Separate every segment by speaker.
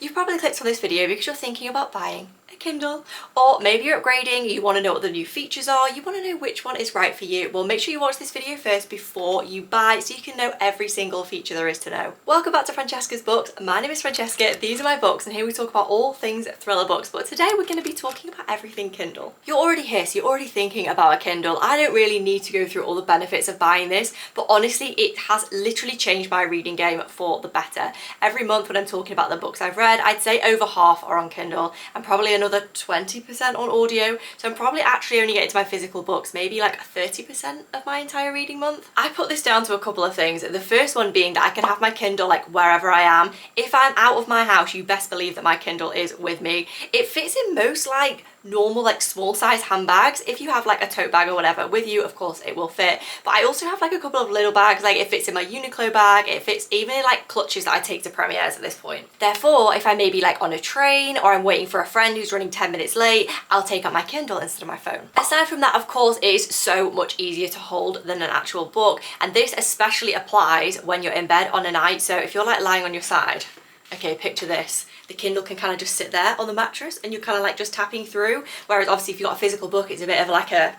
Speaker 1: You've probably clicked on this video because you're thinking about buying a Kindle, or maybe you're upgrading, you want to know what the new features are, you want to know which one is right for you. Well, make sure you watch this video first before you buy so you can know every single feature there is to know. Welcome back to Francesca's Books. My name is Francesca, these are my books, and here we talk about all things thriller books, but today we're going to be talking about everything Kindle. You're already here, so you're already thinking about a Kindle. I don't really need to go through all the benefits of buying this, but honestly it has literally changed my reading game for the better. Every month when I'm talking about the books I've read, I'd say over half are on Kindle and probably another 20% on audio, so I'm probably actually only getting to my physical books maybe like 30% of my entire reading month. I put this down to a couple of things. The first one being that I can have my Kindle like wherever I am. If I'm out of my house, you best believe that my Kindle is with me. It fits in most like normal like small size handbags. If you have like a tote bag or whatever with you, of course it will fit, but I also have like a couple of little bags. Like it fits in my Uniqlo bag, it fits even in like clutches that I take to premieres at this point. Therefore, if I may be like on a train or I'm waiting for a friend who's running 10 minutes late, I'll take out my Kindle instead of my phone. Aside from that, of course, it is so much easier to hold than an actual book, and this especially applies when you're in bed on a night. So if you're like lying on your side, okay, picture this. The Kindle can kind of just sit there on the mattress and you're kind of like just tapping through. Whereas obviously if you've got a physical book, it's a bit of like a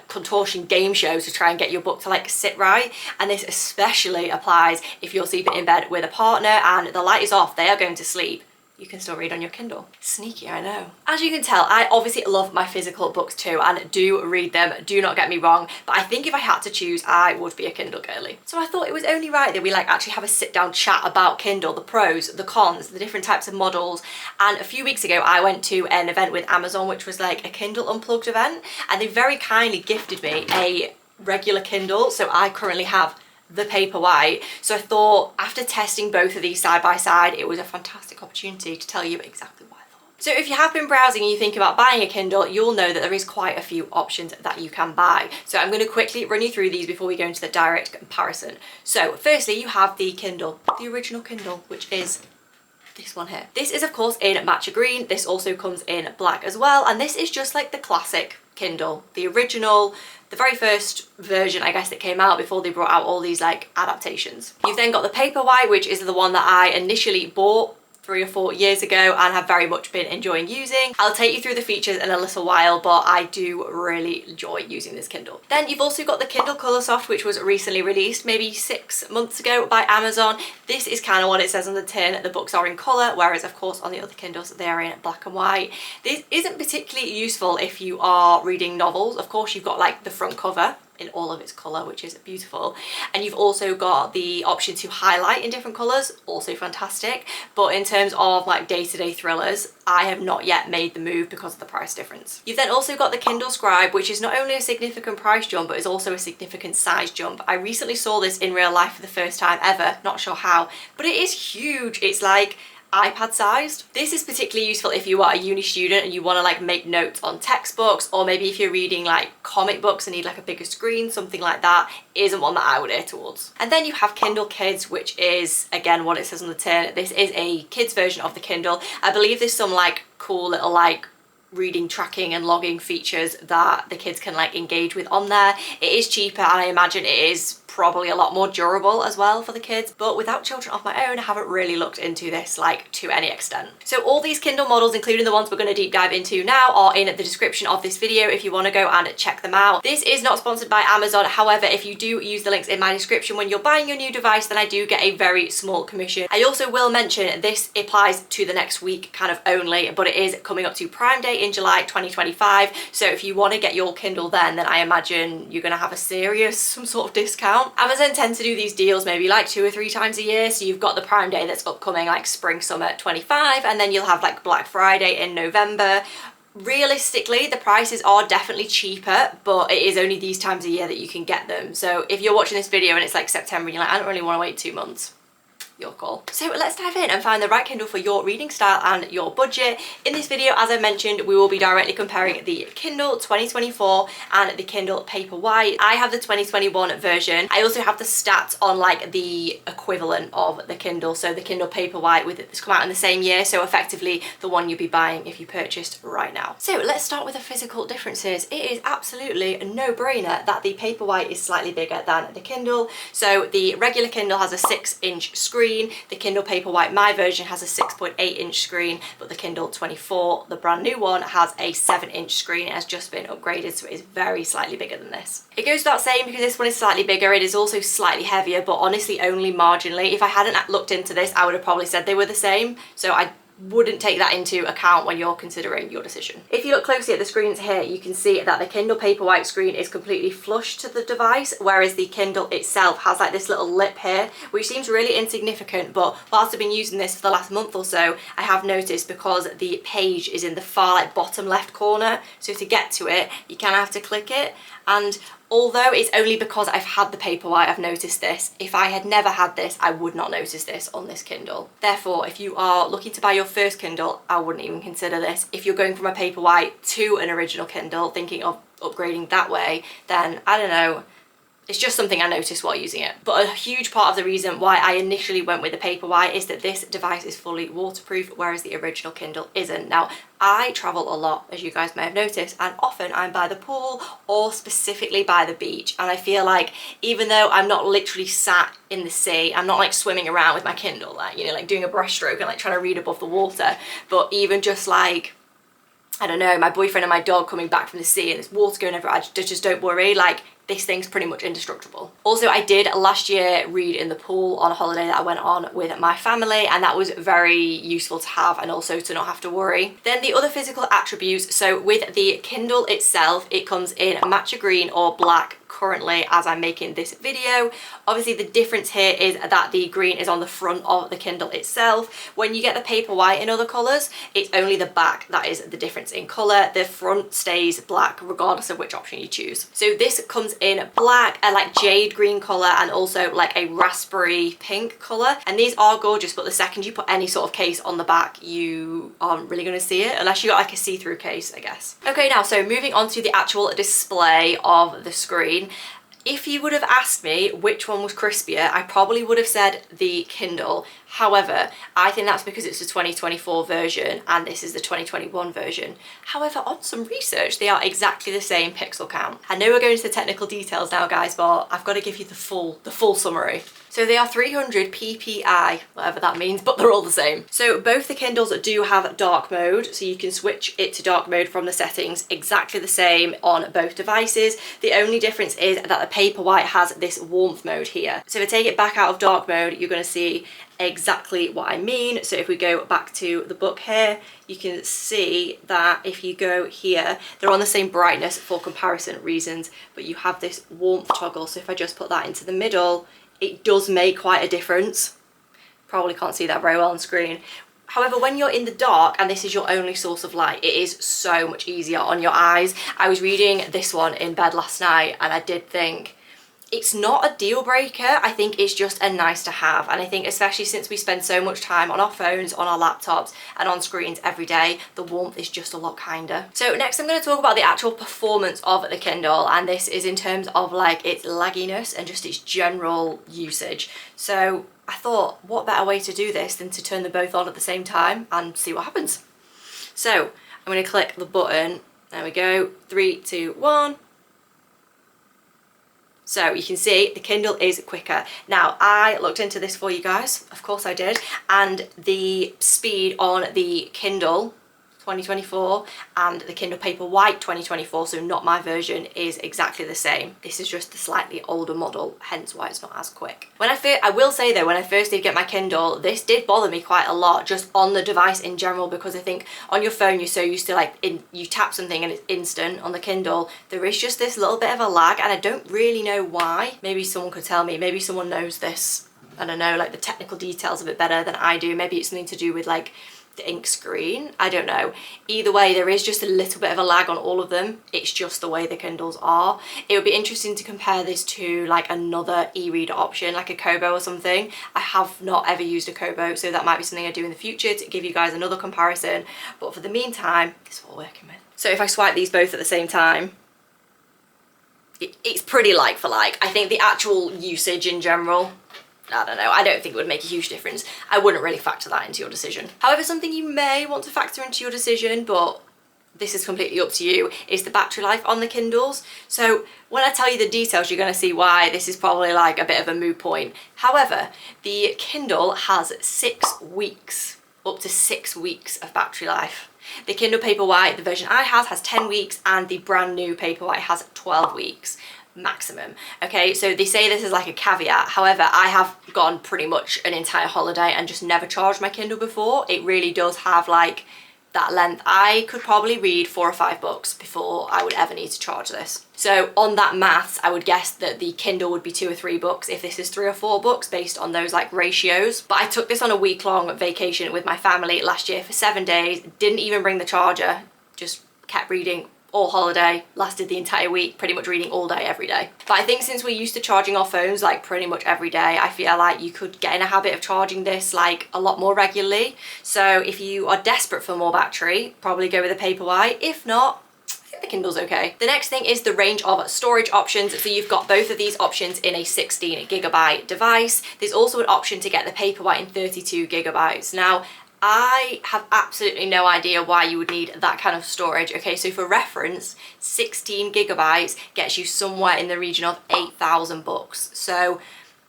Speaker 1: contortion game show to try and get your book to like sit right. And this especially applies if you're sleeping in bed with a partner and the light is off, they are going to sleep. You can still read on your Kindle. Sneaky, I know. As you can tell, I obviously love my physical books too and do read them, do not get me wrong, but I think if I had to choose, I would be a Kindle girly. So I thought it was only right that we like actually have a sit down chat about Kindle, the pros, the cons, the different types of models. And a few weeks ago, I went to an event with Amazon, which was like a Kindle Unplugged event, and they very kindly gifted me a regular Kindle. So I currently have the Paperwhite. So I thought after testing both of these side by side, it was a fantastic opportunity to tell you exactly what I thought. So if you have been browsing and you think about buying a Kindle, you'll know that there is quite a few options that you can buy. So I'm going to quickly run you through these before we go into the direct comparison. So firstly, you have the Kindle, the original Kindle, which is this one here. This is of course in matcha green. This also comes in black as well, and this is just like the classic Kindle, the original, the very first version I guess that came out before they brought out all these like adaptations. You've then got the Paperwhite, which is the one that I initially bought 3 or 4 years ago and have very much been enjoying using. I'll take you through the features in a little while, but I do really enjoy using this Kindle. Then you've also got the Kindle Colorsoft, which was recently released maybe 6 months ago by Amazon. This is kind of what it says on the tin. The books are in color, whereas of course on the other Kindles they are in black and white. This isn't particularly useful if you are reading novels. Of course you've got like the front cover in all of its color, which is beautiful, and you've also got the option to highlight in different colors, also fantastic. But in terms of like day-to-day thrillers, I have not yet made the move because of the price difference. You've then also got the Kindle Scribe, which is not only a significant price jump but is also a significant size jump. I recently saw this in real life for the first time ever, not sure how, but it is huge. It's like iPad sized. This is particularly useful if you are a uni student and you want to like make notes on textbooks, or maybe if you're reading like comic books and need like a bigger screen, something like that. Isn't one that I would err towards. And then you have Kindle Kids, which is again what it says on the tin. This is a kids version of the Kindle. I believe there's some like cool little like reading tracking and logging features that the kids can like engage with on there. It is cheaper and I imagine it is probably a lot more durable as well for the kids, but without children of my own, I haven't really looked into this like to any extent. So all these Kindle models, including the ones we're going to deep dive into now, are in the description of this video if you want to go and check them out. This is not sponsored by Amazon. However, if you do use the links in my description when you're buying your new device, then I do get a very small commission. I also will mention this applies to the next week kind of only, but it is coming up to Prime Day in July 2025. So if you want to get your Kindle then I imagine you're going to have a serious some sort of discount. Amazon tends to do these deals maybe like 2 or 3 times a year. So you've got the Prime Day that's upcoming like spring summer 25, and then you'll have like Black Friday in November. Realistically, the prices are definitely cheaper, but it is only these times a year that you can get them. So if you're watching this video and it's like September and you're like, I don't really want to wait 2 months, your call. So let's dive in and find the right Kindle for your reading style and your budget. In this video, as I mentioned, we will be directly comparing the Kindle 2024 and the Kindle Paperwhite. I have the 2021 version. I also have the stats on like the equivalent of the Kindle, so the Kindle Paperwhite with it's come out in the same year, so effectively the one you'd be buying if you purchased right now. So let's start with the physical differences. It is absolutely a no-brainer that the Paperwhite is slightly bigger than the Kindle. So the regular Kindle has a 6-inch screen screen. The Kindle Paperwhite, my version, has a 6.8-inch screen, but the Kindle 24, the brand new one, has a 7-inch screen. It has just been upgraded, so it is very slightly bigger than this. It goes without saying, because this one is slightly bigger, it is also slightly heavier, but honestly only marginally. If I hadn't looked into this, I would have probably said they were the same, so I wouldn't take that into account when you're considering your decision. If you look closely at the screens here, you can see that the Kindle Paperwhite screen is completely flush to the device, whereas the Kindle itself has like this little lip here, which seems really insignificant, but whilst I've been using this for the last month or so, I have noticed, because the page is in the far like bottom left corner, so to get to it, you kind of have to click it. And although it's only because I've had the Paperwhite I've noticed this, if I had never had this, I would not notice this on this Kindle. Therefore, if you are looking to buy your first Kindle, I wouldn't even consider this. If you're going from a Paperwhite to an original Kindle, thinking of upgrading that way, then I don't know, it's just something I noticed while using it. But a huge part of the reason why I initially went with the Paperwhite is that this device is fully waterproof, whereas the original Kindle isn't. Now, I travel a lot, as you guys may have noticed, and often I'm by the pool or specifically by the beach. And I feel like even though I'm not literally sat in the sea, I'm not like swimming around with my Kindle, like, you know, like doing a brushstroke and like trying to read above the water, but even just like, I don't know, my boyfriend and my dog coming back from the sea and there's water going everywhere, I just don't worry, like this thing's pretty much indestructible. Also, I did last year read in the pool on a holiday that I went on with my family, and that was very useful to have and also to not have to worry. Then the other physical attributes, so with the Kindle itself, it comes in matcha green or black currently as I'm making this video. Obviously the difference here is that the green is on the front of the Kindle itself. When you get the Paperwhite in other colours, it's only the back that is the difference in colour. The front stays black regardless of which option you choose. So this comes in black, a like jade green colour, and also like a raspberry pink colour, and these are gorgeous, but the second you put any sort of case on the back, you aren't really going to see it unless you got like a see-through case, I guess. Okay, now so moving on to the actual display of the screen. If you would have asked me which one was crispier, I probably would have said the Kindle. However, I think that's because it's the 2024 version and this is the 2021 version. However, on some research, they are exactly the same pixel count. I know we're going into the technical details now, guys, but I've got to give you the full summary. So they are 300 ppi, whatever that means, but they're all the same. So both the Kindles do have dark mode, so you can switch it to dark mode from the settings, exactly the same on both devices. The only difference is that the Paperwhite has this warmth mode here. So if I take it back out of dark mode, you're going to see exactly what I mean. So if we go back to the book here, you can see that if you go here, they're on the same brightness for comparison reasons, but you have this warmth toggle. So if I just put that into the middle, it does make quite a difference. Probably can't see that very well on screen. However, when you're in the dark and this is your only source of light, it is so much easier on your eyes. I was reading this one in bed last night and I did think, it's not a deal breaker. I think it's just a nice to have. And I think especially since we spend so much time on our phones, on our laptops and on screens every day, the warmth is just a lot kinder. So next I'm going to talk about the actual performance of the Kindle, and this is in terms of like its lagginess and just its general usage. So I thought, what better way to do this than to turn them both on at the same time and see what happens. So I'm going to click the button. There we go. 3, 2, 1. So you can see the Kindle is quicker. Now, I looked into this for you guys, of course I did, and the speed on the Kindle 2024 and the Kindle Paperwhite 2024, so not my version, is exactly the same. This is just the slightly older model, hence why it's not as quick. I will say though, when I first did get my Kindle, this did bother me quite a lot just on the device in general, because I think on your phone you're so used to like, you tap something and it's instant. On the Kindle, there is just this little bit of a lag and I don't really know why. Maybe someone could tell me, maybe someone knows this, I don't know, like the technical details of it better than I do. Maybe it's something to do with like the ink screen, I don't know. Either way, there is just a little bit of a lag on all of them. It's just the way the Kindles are. It would be interesting to compare this to like another e-reader option, like a Kobo or something. I have not ever used a Kobo, so that might be something I do in the future to give you guys another comparison. But for the meantime, this is what we're working with. So if I swipe these both at the same time, it's pretty like for like. I think the actual usage in general, I don't know, I don't think it would make a huge difference. I wouldn't really factor that into your decision. However, something you may want to factor into your decision, but this is completely up to you, is the battery life on the Kindles. So when I tell you the details, you're going to see why this is probably like a bit of a moot point. However, the Kindle has 6 weeks, up to 6 weeks of battery life. The Kindle Paperwhite, the version I have, has 10 weeks, and the brand new Paperwhite has 12 weeks maximum. Okay, so they say this is like a caveat. However, I have gone pretty much an entire holiday and just never charged my Kindle before. It really does have like that length. I could probably read 4 or 5 books before I would ever need to charge this. So on that maths, I would guess that the Kindle would be 2 or 3 books if this is 3 or 4 books based on those like ratios. But I took this on a week-long vacation with my family last year for 7 days, didn't even bring the charger, just kept reading all holiday, lasted the entire week, pretty much reading all day every day. But I think since we're used to charging our phones like pretty much every day, I feel like you could get in a habit of charging this like a lot more regularly. So if you are desperate for more battery, probably go with a Paperwhite. If not, I think the Kindle's okay. The next thing is the range of storage options. So you've got both of these options in a 16GB device. There's also an option to get the Paperwhite in 32GB. Now, I have absolutely no idea why you would need that kind of storage. Okay, so for reference, 16GB gets you somewhere in the region of 8,000 books. So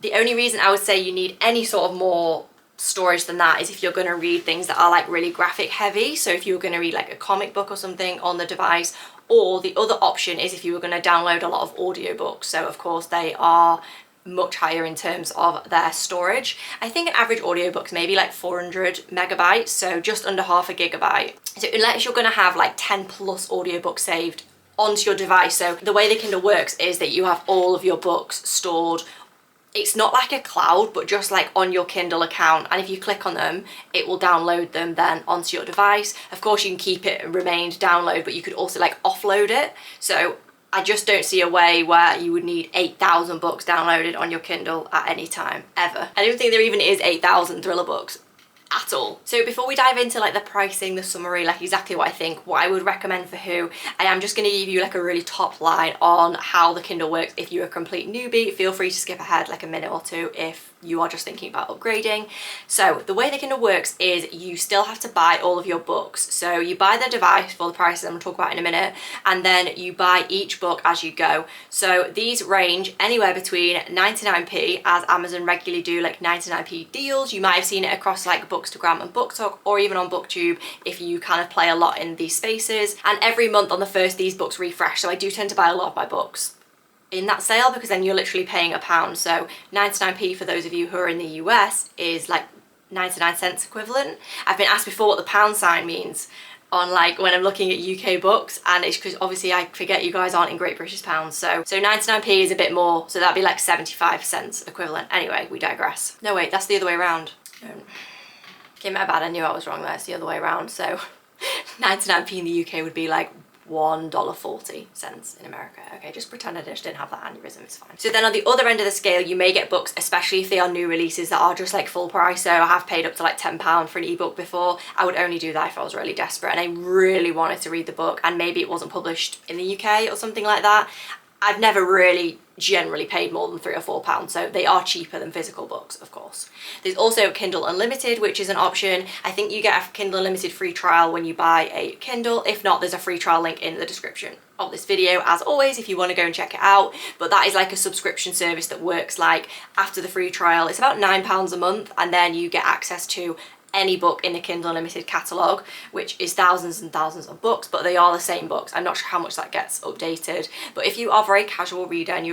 Speaker 1: the only reason I would say you need any sort of more storage than that is if you're going to read things that are like really graphic heavy. So if you were going to read like a comic book or something on the device, or the other option is if you were going to download a lot of audiobooks. So of course they are much higher in terms of their storage. I think an average audiobook's maybe like 400 megabytes, so just under half a gigabyte. So unless you're going to have like 10 plus audiobooks saved onto your device, so the way the Kindle works is that you have all of your books stored. It's not like a cloud, but just like on your Kindle account, and if you click on them, it will download them then onto your device. Of course you can keep it and remain download, but you could also like offload it. So I just don't see a way where you would need 8,000 books downloaded on your Kindle at any time, ever. I don't think there even is 8,000 thriller books at all. So before we dive into like the pricing, the summary, like exactly what I think, what I would recommend for who, I am just going to give you like a really top line on how the Kindle works. If you're a complete newbie, feel free to skip ahead like a minute or two if you are just thinking about upgrading. So the way the Kindle works is you still have to buy all of your books. So you buy the device for the prices I'm going to talk about in a minute, and then you buy each book as you go. So these range anywhere between 99p, as Amazon regularly do like 99p deals. You might have seen it across like Bookstagram and BookTok, or even on BookTube if you kind of play a lot in these spaces. And every month on the first, these books refresh. So I do tend to buy a lot of my books in that sale because then you're literally paying £1. So 99p for those of you who are in the US is like 99 cents equivalent. I've been asked before what the pound sign means on like when I'm looking at UK books, and it's because obviously I forget you guys aren't in Great British pounds. So 99p is a bit more, so that'd be like 75 cents equivalent. Anyway, we digress. No wait, that's the other way around. Okay, my bad, I knew I was wrong there. It's the other way around. So 99p in the UK would be like $1.40 in America. Okay, just pretend I just didn't have that aneurysm, it's fine. So then on the other end of the scale, you may get books, especially if they are new releases that are just like full price. So I have paid up to like £10 for an ebook before. I would only do that if I was really desperate and I really wanted to read the book and maybe it wasn't published in the UK or something like that. I've never really generally paid more than £3 or £4, so they are cheaper than physical books, of course. There's also Kindle Unlimited, which is an option. I think you get a Kindle Unlimited free trial when you buy a Kindle. If not, there's a free trial link in the description of this video, as always, if you want to go and check it out. But that is like a subscription service that works like after the free trial. It's about £9 a month, and then you get access to any book in the Kindle Unlimited catalogue, which is thousands and thousands of books, but they are the same books. I'm not sure how much that gets updated, but if you are a very casual reader and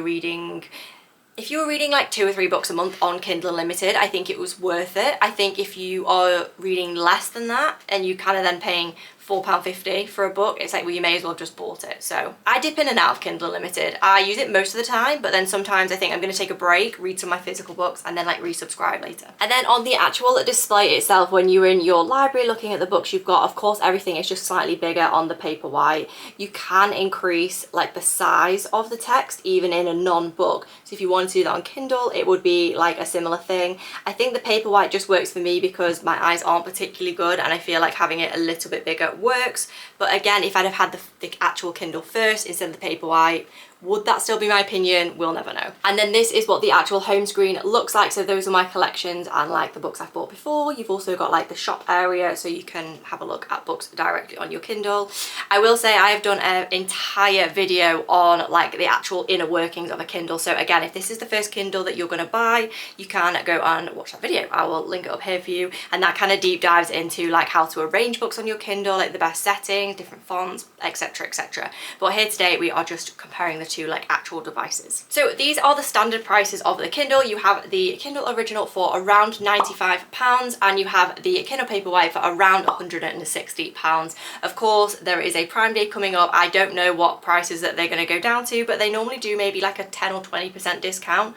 Speaker 1: if you were reading like 2 or 3 books a month on Kindle Unlimited, I think it was worth it. I think if you are reading less than that and you kind of then paying £4.50 for a book, it's like, well, you may as well have just bought it. So I dip in and out of Kindle Unlimited. I use it most of the time, but then sometimes I think I'm going to take a break, read some of my physical books, and then like resubscribe later. And then on the actual display itself, when you're in your library looking at the books you've got, of course everything is just slightly bigger on the Paperwhite. You can increase like the size of the text even in a non-book. So if you wanted to do that on Kindle, it would be like a similar thing. I think the Paperwhite just works for me because my eyes aren't particularly good, and I feel like having it a little bit bigger works. But again, if I'd have had the actual Kindle first instead of the Paperwhite, Would that still be my opinion? We'll never know. And then this is what the actual home screen looks like. So those are my collections and like the books I've bought before. You've also got like the shop area so you can have a look at books directly on your Kindle. I will say I have done an entire video on like the actual inner workings of a Kindle. So again, if this is the first Kindle that you're going to buy, you can go and watch that video. I will link it up here for you. And that kind of deep dives into like how to arrange books on your Kindle, like the best settings, different fonts, etc, etc. But here today we are just comparing the two like actual devices. So these are the standard prices of the Kindle. You have the Kindle Original for around £95 and you have the Kindle Paperwhite for around £160. Of course, there is a Prime Day coming up. I don't know what prices that they're going to go down to, but they normally do maybe like a 10 or 20% discount.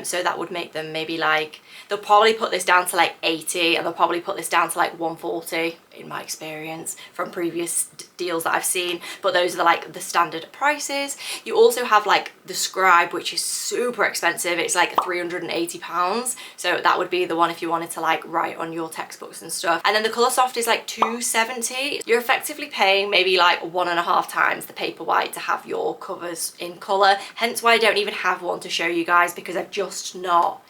Speaker 1: So that would make them maybe like, they'll probably put this down to like 80 and they'll probably put this down to like 140 in my experience from previous deals that I've seen, but those are like the standard prices. You also have like the Scribe, which is super expensive. It's like £380, so that would be the one if you wanted to like write on your textbooks and stuff. And then the Coloursoft is like £270. You're effectively paying maybe like 1.5 times the Paperwhite to have your covers in colour, hence why I don't even have one to show you guys, because I've just not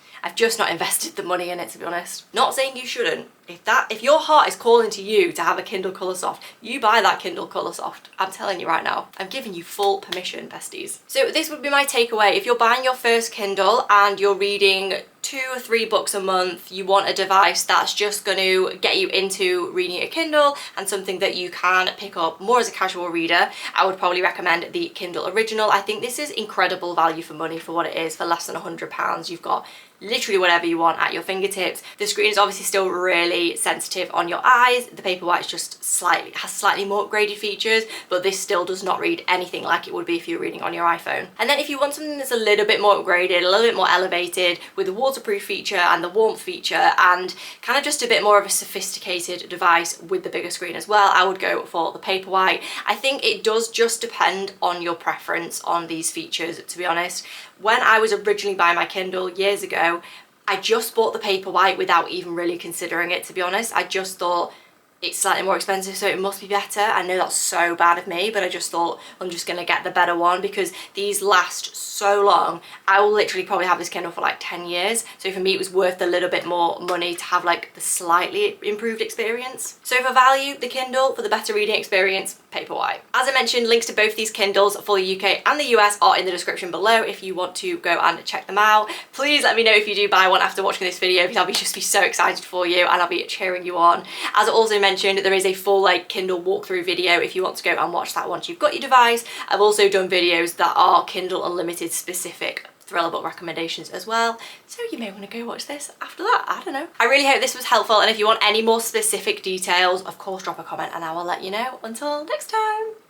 Speaker 1: invested the money in it, to be honest. Not saying you shouldn't. If your heart is calling to you to have a Kindle Coloursoft, you buy that Kindle Coloursoft. I'm telling you right now. I'm giving you full permission, besties. So this would be my takeaway. If you're buying your first Kindle and you're reading 2 or 3 books a month, you want a device that's just going to get you into reading a Kindle and something that you can pick up more as a casual reader, I would probably recommend the Kindle Original. I think this is incredible value for money for what it is. For less than £100, you've got literally whatever you want at your fingertips. The screen is obviously still really sensitive on your eyes. The Paperwhite just has slightly more upgraded features, but this still does not read anything like it would be if you were reading on your iPhone. And then if you want something that's a little bit more upgraded, a little bit more elevated with the waterproof feature and the warmth feature and kind of just a bit more of a sophisticated device with the bigger screen as well, I would go for the Paperwhite. I think it does just depend on your preference on these features, to be honest. When I was originally buying my Kindle years ago, I just bought the Paperwhite without even really considering it, to be honest. I just thought it's slightly more expensive, so it must be better. I know that's so bad of me, but I just thought I'm just gonna get the better one because these last so long. I will literally probably have this Kindle for like 10 years. So for me, it was worth a little bit more money to have like the slightly improved experience. So for value, the Kindle. For the better reading experience, Paperwhite. As I mentioned, links to both these Kindles for the UK and the US are in the description below if you want to go and check them out. Please let me know if you do buy one after watching this video, because I'll just be so excited for you and I'll be cheering you on. As I also mentioned, there is a full like Kindle walkthrough video if you want to go and watch that once you've got your device. I've also done videos that are Kindle Unlimited specific thriller book recommendations as well, so you may want to go watch this after that. I don't know. I really hope this was helpful, and if you want any more specific details, of course drop a comment and I will let you know. Until next time.